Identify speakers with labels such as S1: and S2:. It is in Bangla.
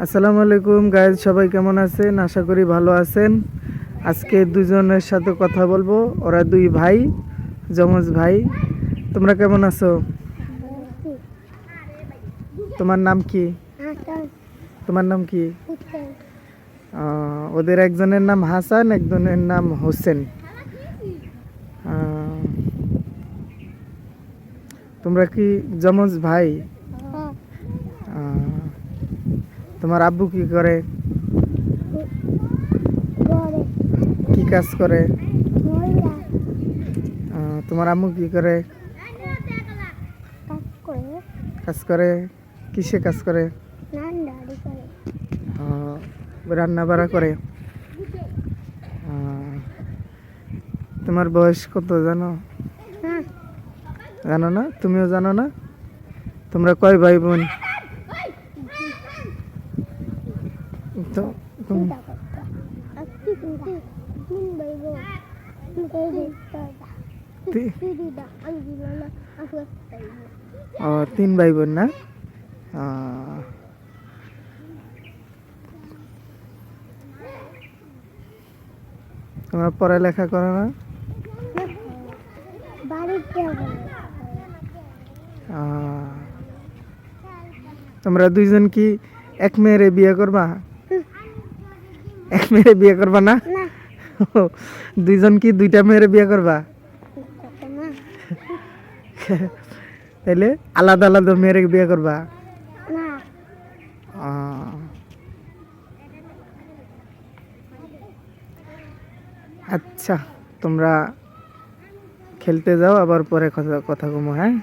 S1: আসসালামু আলাইকুম গাইজ, সবাই কেমন আছেন? আশা করি ভালো আছেন। আজকে দুজনের সাথে কথা বলবো। ওরা দুই ভাই, যমজ ভাই। তোমরা কেমন আছো? তোমার নাম কি? তোমার নাম কি? ওদের একজনের নাম হাসান, একজনের নাম হোসেন। আহ, তোমরা কি যমজ ভাই? আহ, তোমার আব্বু কি করে? কি কাজ করে? তোমার আম্মু কি করে? কাজ করে। কিসে কাজ করে? রান্না বাড়া করে। তোমার বয়স কত জানো? জানো না? তুমিও জানো না? তোমরা কয় ভাই বোন? তো তিন ভাই বোন না? তোমরা পড়ালেখা করো না? তোমরা দুইজন কি এক মেয়েরে বিয়ে করবা? এক মেয়েরে বিয়ে করবা না? দুইজন কি দুইটা মেয়েরে বিয়ে করবা? তাইলে আলাদা আলাদা মেয়েরে বিয়ে করবা? আচ্ছা, তোমরা খেলতে যাও, আবার পরে কথা কথা কমো। হ্যাঁ।